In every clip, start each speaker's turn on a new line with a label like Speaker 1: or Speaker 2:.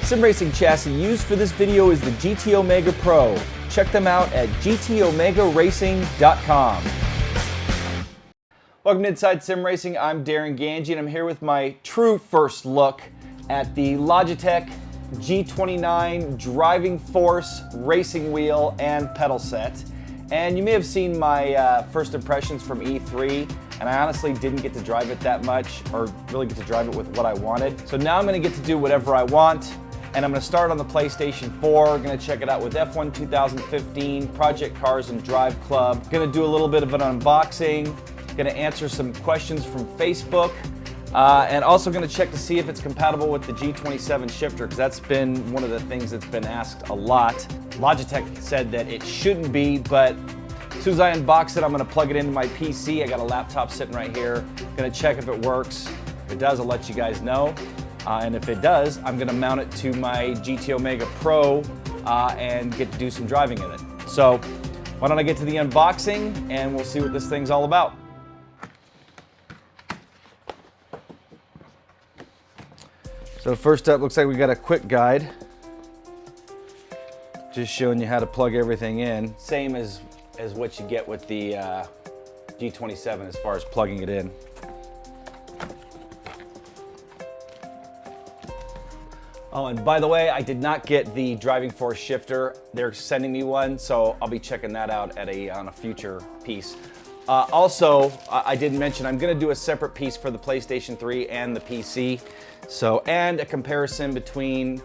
Speaker 1: sim racing chassis used for this video is the GT Omega Pro. Check them out at gtomegaracing.com. Welcome to Inside Sim Racing. I'm Darren Ganji and I'm here with my true first look at the Logitech G29 Driving Force racing wheel and pedal set. And you may have seen my first impressions from E3, and I honestly didn't get to drive it that much, or really get to drive it with what I wanted. So now I'm gonna get to do whatever I want, and I'm gonna start on the PlayStation 4, gonna check it out with F1 2015, Project Cars and Drive Club, gonna do a little bit of an unboxing, gonna answer some questions from Facebook, and also going to check to see if it's compatible with the G27 shifter, because that's been one of the things that's been asked a lot. Logitech said that it shouldn't be, but as soon as I unbox it, I'm going to plug it into my PC. I got a laptop sitting right here. Going to check if it works. If it does, I'll let you guys know. And if it does, I'm going to mount it to my GT Omega Pro and get to do some driving in it. So why don't I get to the unboxing and we'll see what this thing's all about. So first up, looks like we got a quick guide, just showing you how to plug everything in. Same as what you get with the G27 as far as plugging it in. Oh, and by the way, I did not get the Driving Force shifter. They're sending me one, so I'll be checking that out at on a future piece. Also, I didn't mention, I'm gonna do a separate piece for the PlayStation 3 and the PC. So, and a comparison between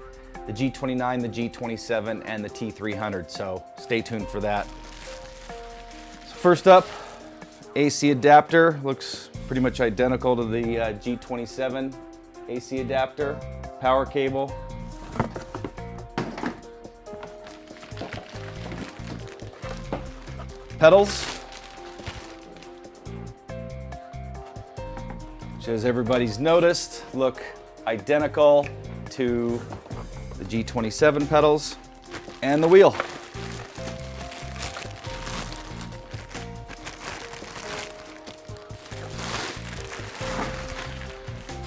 Speaker 1: the G29, the G27, and the T300. So stay tuned for that. So first up, AC adapter. Looks pretty much identical to the G27 AC adapter. Power cable. Pedals. Which, as everybody's noticed, look identical to the G27 pedals and the wheel.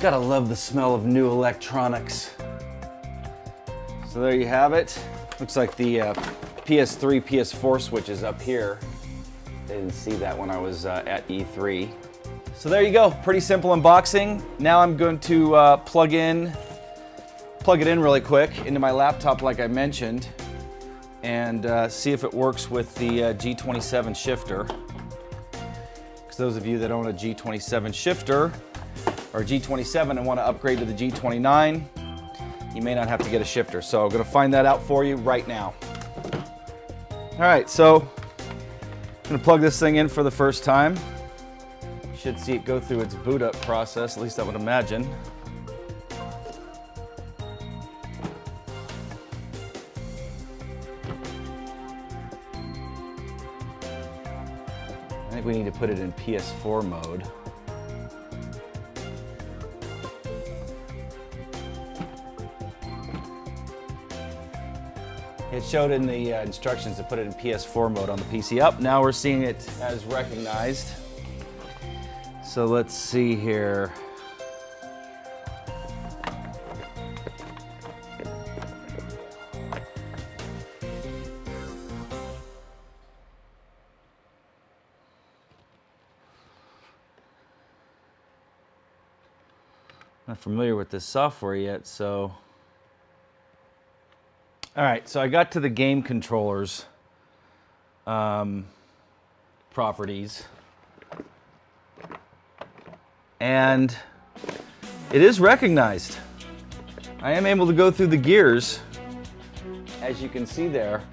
Speaker 1: Gotta love the smell of new electronics. So there you have it. Looks like the PS3, PS4 switch is up here. Didn't see that when I was at E3. So there you go, pretty simple unboxing. Now I'm going to plug it in really quick into my laptop like I mentioned, and see if it works with the G27 shifter. Because those of you that own a G27 shifter, or G27 and want to upgrade to the G29, you may not have to get a shifter. So I'm gonna find that out for you right now. All right, so I'm gonna plug this thing in for the first time. Should see it go through its boot up process, at least I would imagine. I think we need to put it in PS4 mode. It showed in the instructions to put it in PS4 mode on the PC. Up, now we're seeing it as recognized. So let's see here. Not familiar with this software yet, so. All right, so I got to the game controllers properties. And it is recognized. I am able to go through the gears, as you can see there.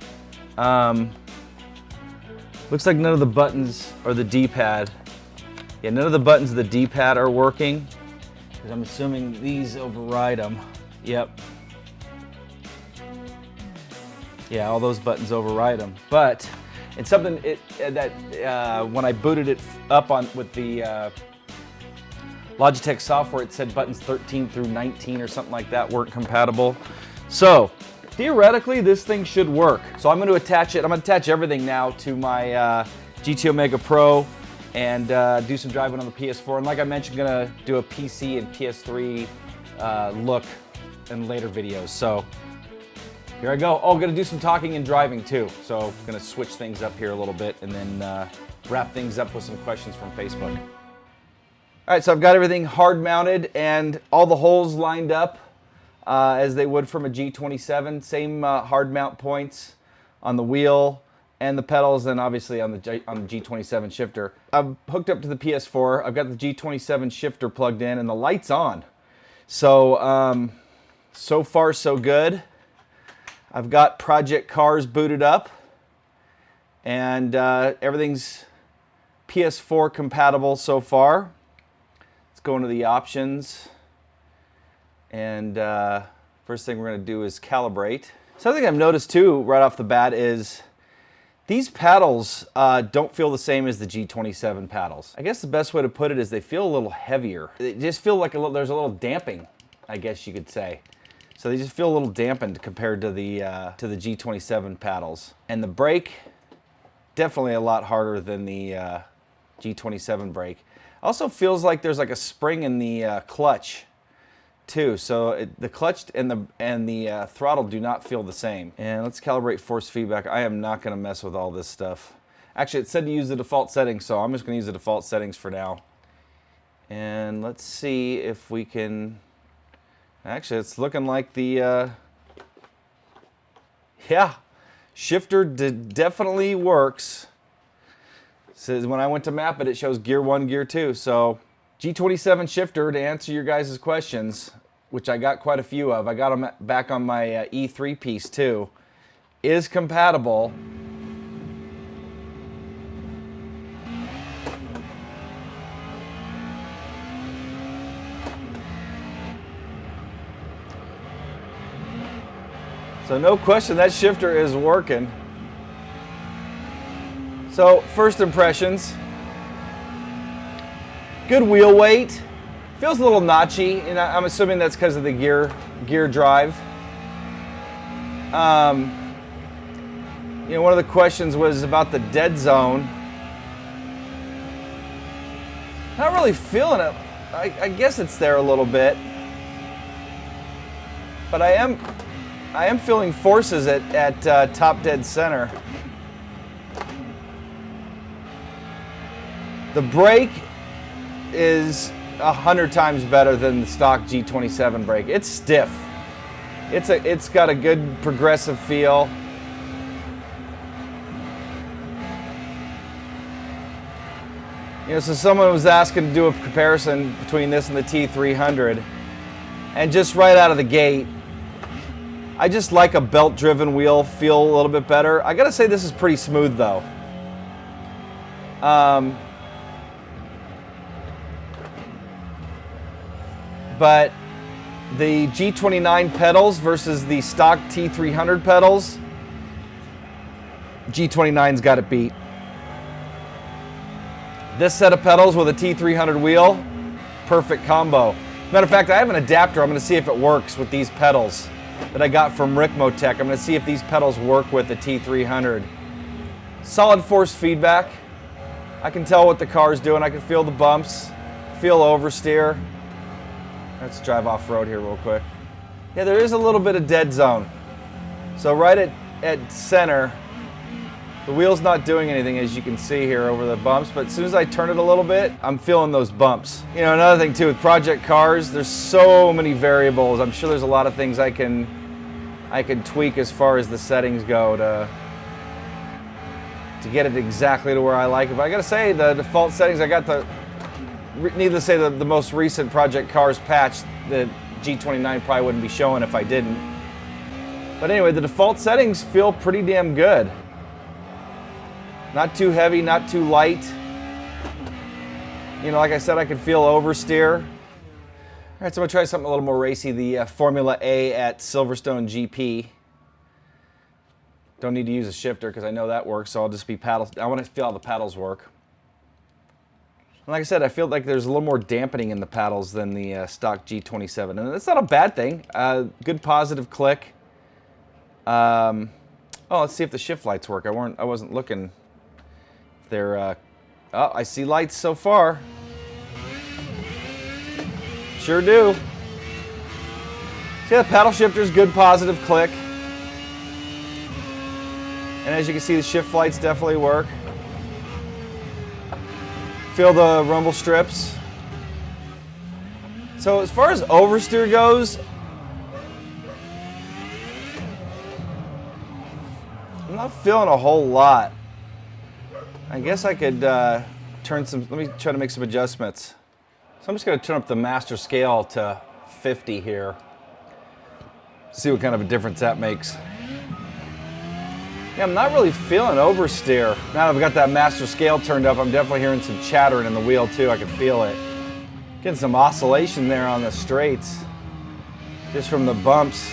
Speaker 1: Looks like none of the buttons or the D-pad. Yeah, none of the buttons of the D-pad are working, because I'm assuming these override them. Yep. Yeah, all those buttons override them. But it's something that when I booted it up with the Logitech software, it said buttons 13 through 19 or something like that weren't compatible. So theoretically, this thing should work. So I'm going to attach it. I'm going to attach everything now to my GT Omega Pro and do some driving on the PS4. And like I mentioned, I'm going to do a PC and PS3 look in later videos. So here I go. Oh, I'm gonna do some talking and driving too. So I'm gonna switch things up here a little bit and then wrap things up with some questions from Facebook. All right, so I've got everything hard mounted and all the holes lined up as they would from a G27. Same hard mount points on the wheel and the pedals, and obviously on the G27 shifter. I'm hooked up to the PS4. I've got the G27 shifter plugged in and the light's on. So, so far so good. I've got Project Cars booted up, and everything's PS4 compatible so far. Let's go into the options, and first thing we're going to do is calibrate. Something I've noticed too right off the bat is these paddles don't feel the same as the G27 paddles. I guess the best way to put it is they feel a little heavier. They just feel like there's a little damping, I guess you could say. So they just feel a little dampened compared to the G27 paddles. And the brake, definitely a lot harder than the G27 brake. Also feels like there's like a spring in the clutch too. So the clutch and the throttle do not feel the same. And let's calibrate force feedback. I am not gonna mess with all this stuff. Actually, it said to use the default settings, so I'm just gonna use the default settings for now. And let's see if we can, actually it's looking like the, yeah, shifter definitely works. Says when I went to map it, it shows gear 1, gear 2. So G27 shifter, to answer your guys' questions, which I got quite a few of, I got them back on my E3 piece too, is compatible. So no question, that shifter is working. So first impressions, good wheel weight. Feels a little notchy, and I'm assuming that's because of the gear drive. You know, one of the questions was about the dead zone. Not really feeling it. I guess it's there a little bit, but I am feeling forces at top dead center. The brake is 100 times better than the stock G27 brake. It's stiff. It's got a good progressive feel. You know, so someone was asking to do a comparison between this and the T300, and just right out of the gate, I just like a belt-driven wheel feel a little bit better. I gotta say this is pretty smooth though. But the G29 pedals versus the stock T300 pedals, G29's got it beat. This set of pedals with a T300 wheel, perfect combo. Matter of fact, I have an adapter. I'm going to see if it works with these pedals that I got from Ricmotech. I'm going to see if these pedals work with the T300. Solid force feedback. I can tell what the car's doing. I can feel the bumps, feel oversteer. Let's drive off-road here real quick. Yeah, there is a little bit of dead zone. So right at center, the wheel's not doing anything, as you can see here over the bumps, but as soon as I turn it a little bit, I'm feeling those bumps. You know, another thing too, with Project Cars, there's so many variables. I'm sure there's a lot of things I can tweak as far as the settings go to get it exactly to where I like it. But I gotta say, the default settings, I got needless to say, the most recent Project Cars patch, the G29 probably wouldn't be showing if I didn't. But anyway, the default settings feel pretty damn good. Not too heavy, not too light. You know, like I said, I can feel oversteer. All right, so I'm gonna try something a little more racy, the Formula A at Silverstone GP. Don't need to use a shifter because I know that works, so I'll just be paddles. I want to feel how the paddles work. And like I said, I feel like there's a little more dampening in the paddles than the stock G27, and that's not a bad thing. Good positive click. Oh, let's see if the shift lights work. I wasn't looking. They're. Oh, I see lights so far. Sure do. See, the paddle shifter's good positive click. And as you can see, the shift flights definitely work. Feel the rumble strips. So as far as oversteer goes, I'm not feeling a whole lot. I guess I could let me try to make some adjustments. So I'm just gonna turn up the master scale to 50 here. See what kind of a difference that makes. Yeah, I'm not really feeling oversteer. Now that I've got that master scale turned up, I'm definitely hearing some chattering in the wheel too. I can feel it. Getting some oscillation there on the straights, just from the bumps.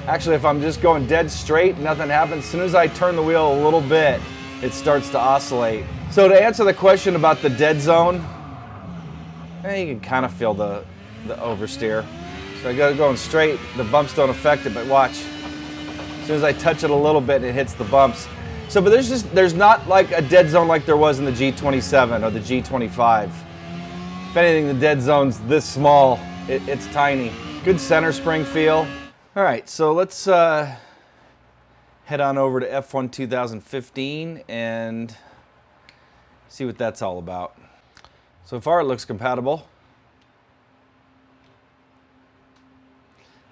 Speaker 1: Actually, if I'm just going dead straight, nothing happens. As soon as I turn the wheel a little bit, it starts to oscillate. So to answer the question about the dead zone, you can kind of feel the oversteer. So I go going straight, the bumps don't affect it, but watch. As soon as I touch it a little bit, it hits the bumps. So, but there's not like a dead zone like there was in the G27 or the G25. If anything, the dead zone's this small. It's tiny. Good center spring feel. All right, so let's head on over to F1 2015 and see what that's all about. So far, it looks compatible.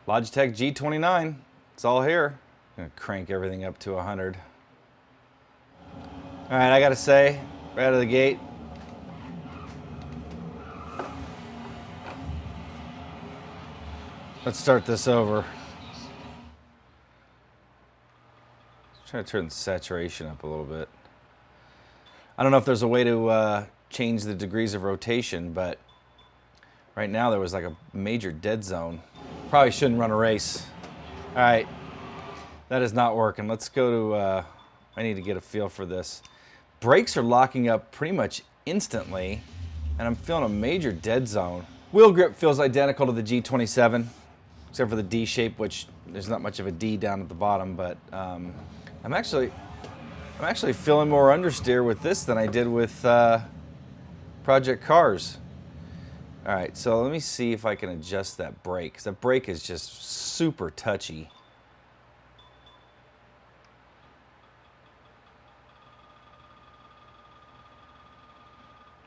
Speaker 1: Logitech G29, it's all here. I'm gonna crank everything up to 100. All right, I gotta say, right out of the gate, let's start this over. Try to turn the saturation up a little bit. I don't know if there's a way to change the degrees of rotation, but right now there was like a major dead zone. Probably shouldn't run a race. All right, that is not working. Let's go to, I need to get a feel for this. Brakes are locking up pretty much instantly, and I'm feeling a major dead zone. Wheel grip feels identical to the G27, except for the D shape, which there's not much of a D down at the bottom, but I'm actually feeling more understeer with this than I did with Project Cars. All right, so let me see if I can adjust that brake, because that brake is just super touchy.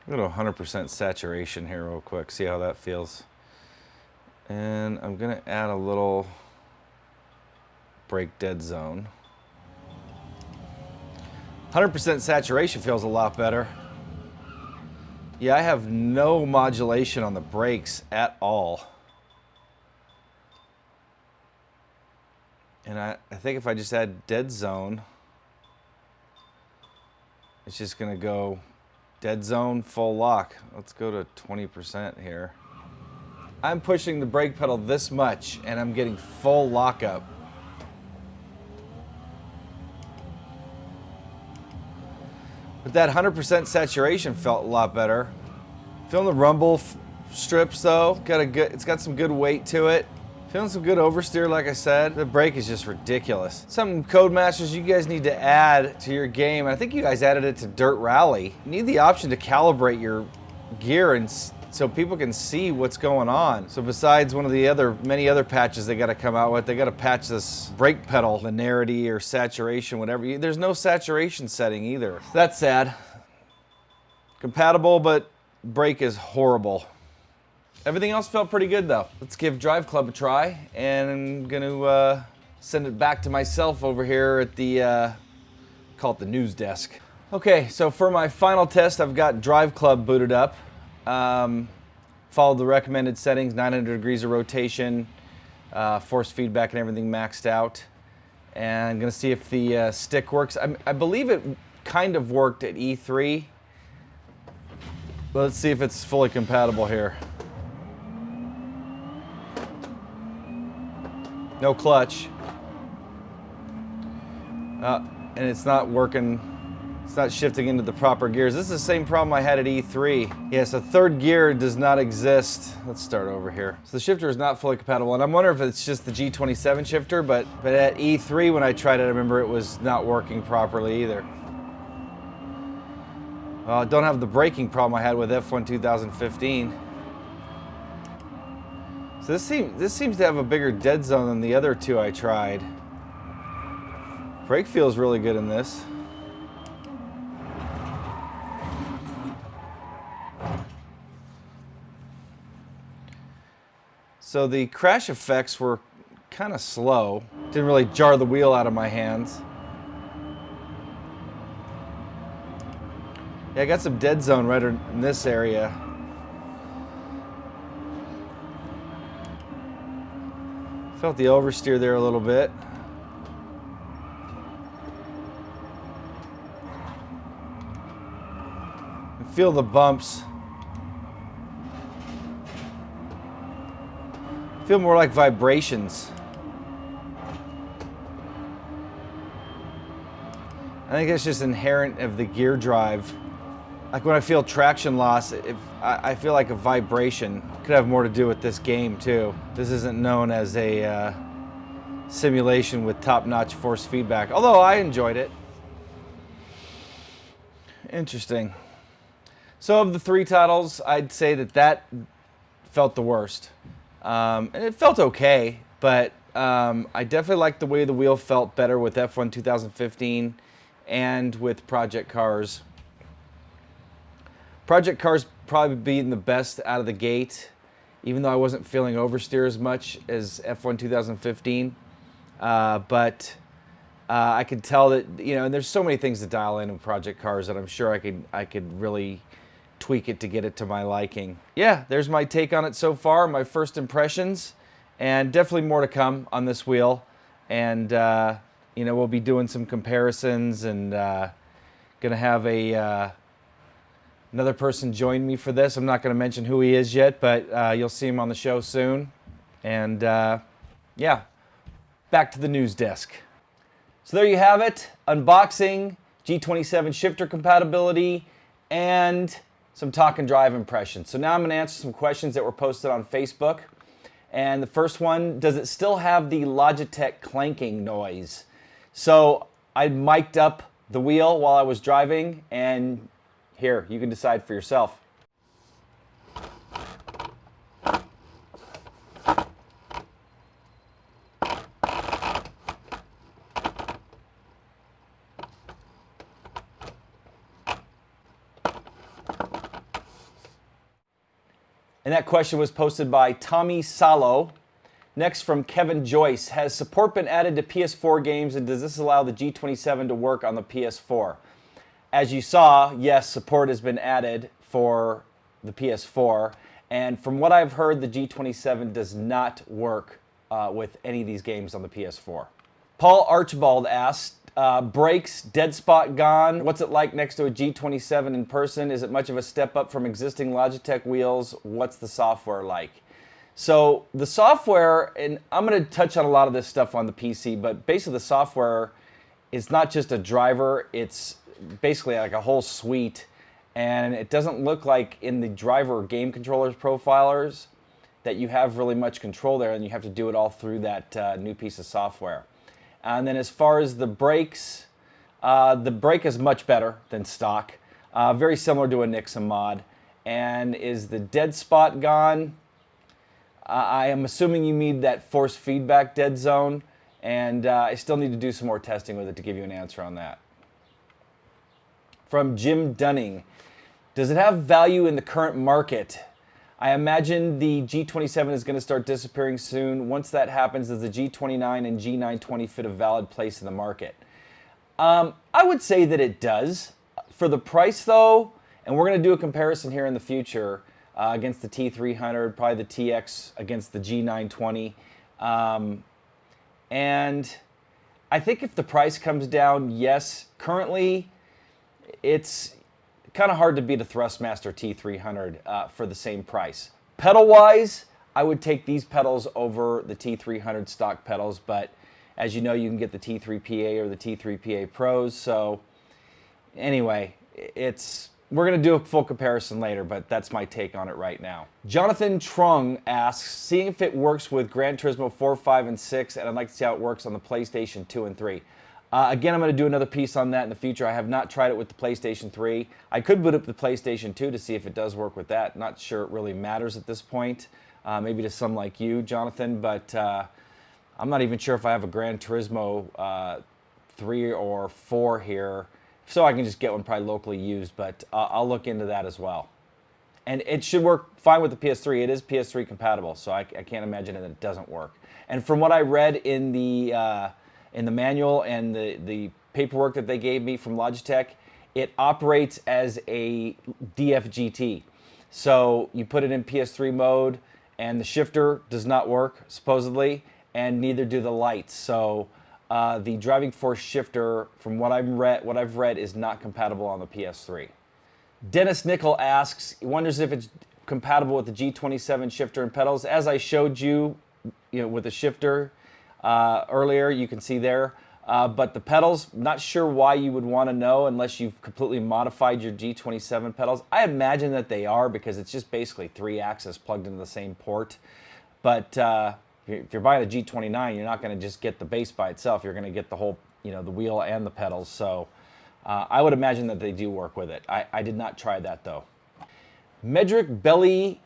Speaker 1: Go to 100% saturation here real quick, see how that feels. And I'm gonna add a little brake dead zone. 100% saturation feels a lot better. Yeah, I have no modulation on the brakes at all. And I think if I just add dead zone, it's just gonna go dead zone, full lock. Let's go to 20% here. I'm pushing the brake pedal this much and I'm getting full lockup. But that 100% saturation felt a lot better. Feeling the rumble strips though, it's got some good weight to it. Feeling some good oversteer, like I said. The brake is just ridiculous. Some Codemasters you guys need to add to your game. I think you guys added it to Dirt Rally. You need the option to calibrate your gear and so people can see what's going on. So besides one of the many other patches they gotta come out with, they gotta patch this brake pedal linearity or saturation, whatever. There's no saturation setting either. That's sad. Compatible, but brake is horrible. Everything else felt pretty good though. Let's give Drive Club a try, and I'm gonna send it back to myself over here at the, call it the news desk. Okay, so for my final test, I've got Drive Club booted up. Followed the recommended settings, 900 degrees of rotation, force feedback and everything maxed out. And I'm gonna see if the stick works. I believe it kind of worked at E3. Let's see if it's fully compatible here. No clutch. And it's not working. It's not shifting into the proper gears. This is the same problem I had at E3. Yes, a third gear does not exist. Let's start over here. So the shifter is not fully compatible, and I'm wondering if it's just the G27 shifter, but at E3 when I tried it, I remember it was not working properly either. I don't have the braking problem I had with F1 2015. So this seems to have a bigger dead zone than the other two I tried. Brake feels really good in this. So the crash effects were kind of slow. Didn't really jar the wheel out of my hands. Yeah, I got some dead zone right in this area. Felt the oversteer there a little bit. Feel the bumps. Feel more like vibrations. I think that's just inherent of the gear drive. Like when I feel traction loss, I feel like a vibration. Could have more to do with this game too. This isn't known as a simulation with top-notch force feedback, although I enjoyed it. Interesting. So of the three titles, I'd say that felt the worst. And it felt okay, but I definitely liked the way the wheel felt better with F1 2015 and with Project Cars. Project Cars probably being the best out of the gate, even though I wasn't feeling oversteer as much as F1 2015. But I could tell that, you know, and there's so many things to dial in Project Cars that I'm sure I could really tweak it to get it to my liking. Yeah, there's my take on it so far, my first impressions, and definitely more to come on this wheel. And you know, we'll be doing some comparisons, and gonna have another person join me for this. I'm not gonna mention who he is yet, but you'll see him on the show soon. And yeah, back to the news desk. So there you have it, unboxing, G27 shifter compatibility, and some talk and drive impressions. So now I'm gonna answer some questions that were posted on Facebook. And the first one, does it still have the Logitech clanking noise? So I mic'd up the wheel while I was driving, and here, you can decide for yourself. And that question was posted by Tommy Salo. Next from Kevin Joyce, has support been added to PS4 games, and does this allow the G27 to work on the PS4? As you saw, yes, support has been added for the PS4, and from what I've heard, the G27 does not work with any of these games on the PS4. Paul Archibald asked, brakes, dead spot gone. What's it like next to a G27 in person? Is it much of a step up from existing Logitech wheels? What's the software like? So the software, and I'm going to touch on a lot of this stuff on the PC, but basically the software is not just a driver, it's basically like a whole suite, and it doesn't look like in the driver game controllers profilers that you have really much control there, and you have to do it all through that new piece of software. And then as far as the brakes, the brake is much better than stock, very similar to a Nixa mod. And is the dead spot gone? I am assuming you mean that force feedback dead zone, and I still need to do some more testing with it to give you an answer on that. From Jim Dunning, does it have value in the current market? I imagine the G27 is going to start disappearing soon. Once that happens, does the G29 and G920 fit a valid place in the market? I would say that it does. For the price though, and we're going to do a comparison here in the future against the T300, probably the TX against the G920. And I think if the price comes down, yes, currently it's kind of hard to beat a Thrustmaster T300 for the same price. Pedal-wise, I would take these pedals over the T300 stock pedals, but as you know, you can get the T3PA or the T3PA Pros. So anyway, we're going to do a full comparison later, but that's my take on it right now. Jonathan Trung asks, seeing if it works with Gran Turismo 4, 5, and 6, and I'd like to see how it works on the PlayStation 2 and 3. Again, I'm going to do another piece on that in the future. I have not tried it with the PlayStation 3. I could boot up the PlayStation 2 to see if it does work with that. Not sure it really matters at this point. maybe to some like you, Jonathan, but I'm not even sure if I have a Gran Turismo 3 or 4 here, so I can just get one probably locally used, but I'll look into that as well. And it should work fine with the PS3. It is PS3 compatible, so I can't imagine that it doesn't work. And from what I read in the manual and the paperwork that they gave me from Logitech, it operates as a DFGT. So you put it in PS3 mode, and the shifter does not work, supposedly, and neither do the lights. So the driving force shifter, from what I've read, is not compatible on the PS3. Dennis Nickel asks, he wonders if it's compatible with the G27 shifter and pedals. As I showed you, with the shifter earlier, you can see there. But the pedals, not sure why you would want to know unless you've completely modified your G27 pedals. I imagine that they are, because it's just basically 3-axis plugged into the same port. But if you're buying a G29, you're not going to just get the base by itself. You're going to get the whole, the wheel and the pedals. So I would imagine that they do work with it. I did not try that, though. Medric Belly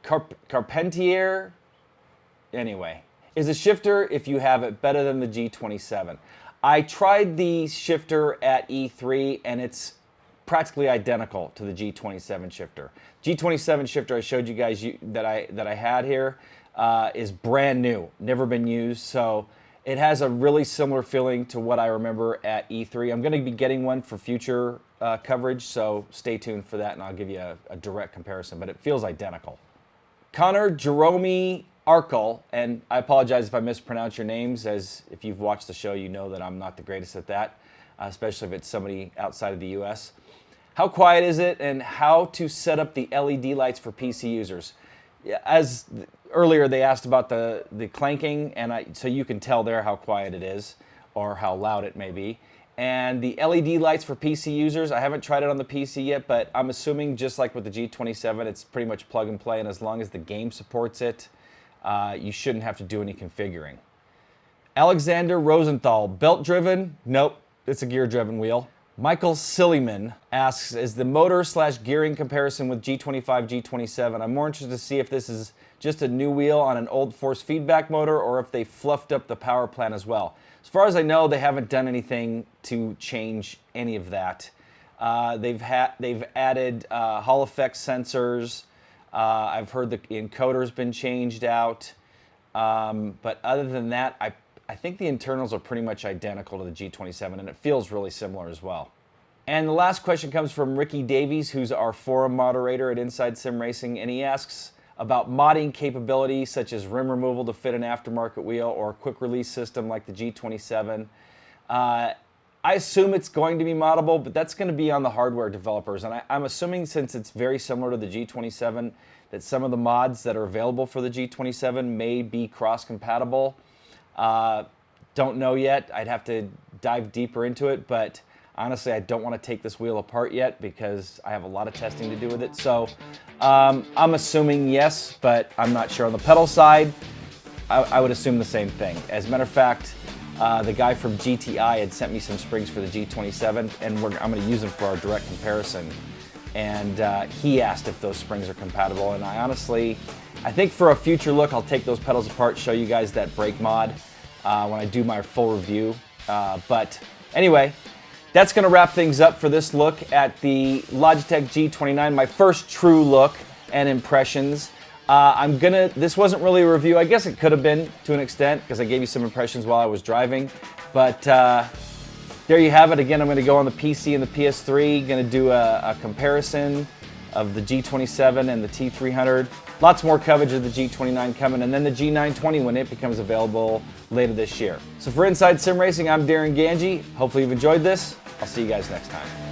Speaker 1: Carpentier, anyway, is a shifter, if you have it, better than the G27. I tried the shifter at E3, and it's practically identical to the G27 shifter. G27 shifter I showed you guys that I had here is brand new, never been used, so it has a really similar feeling to what I remember at E3. I'm going to be getting one for future coverage, so stay tuned for that, and I'll give you a direct comparison, but it feels identical. Connor Jerome Arkle, and I apologize if I mispronounce your names, as if you've watched the show, you know that I'm not the greatest at that, especially if it's somebody outside of the US. How quiet is it, and how to set up the LED lights for PC users? As earlier they asked about the clanking, and so you can tell there how quiet it is, or how loud it may be. And the LED lights for PC users, I haven't tried it on the PC yet, but I'm assuming just like with the G27, it's pretty much plug and play, and as long as the game supports it, you shouldn't have to do any configuring. Alexander Rosenthal, belt-driven? Nope, it's a gear-driven wheel. Michael Silliman asks, is the motor/gearing comparison with G25, G27? I'm more interested to see if this is just a new wheel on an old force feedback motor, or if they fluffed up the power plant as well. As far as I know, they haven't done anything to change any of that. They've added Hall effect sensors. I've heard the encoder's been changed out. But other than that, I think the internals are pretty much identical to the G27, and it feels really similar as well. And the last question comes from Ricky Davies, who's our forum moderator at Inside Sim Racing, and he asks about modding capabilities such as rim removal to fit an aftermarket wheel, or a quick release system like the G27. I assume it's going to be moddable, but that's going to be on the hardware developers. And I'm assuming, since it's very similar to the G27, that some of the mods that are available for the G27 may be cross-compatible. Don't know yet. I'd have to dive deeper into it, but honestly, I don't want to take this wheel apart yet because I have a lot of testing to do with it. So I'm assuming yes, but I'm not sure. On the pedal side, I would assume the same thing. As a matter of fact, the guy from GTI had sent me some springs for the G27, and I'm going to use them for our direct comparison. And he asked if those springs are compatible, and I think for a future look, I'll take those pedals apart, show you guys that brake mod when I do my full review. But anyway, that's going to wrap things up for this look at the Logitech G29, my first true look and impressions. This wasn't really a review. I guess it could have been to an extent, because I gave you some impressions while I was driving. But there you have it. Again, I'm going to go on the PC and the PS3, going to do a comparison of the G27 and the T300. Lots more coverage of the G29 coming, and then the G920 when it becomes available later this year. So for Inside Sim Racing, I'm Darren Ganji. Hopefully you've enjoyed this. I'll see you guys next time.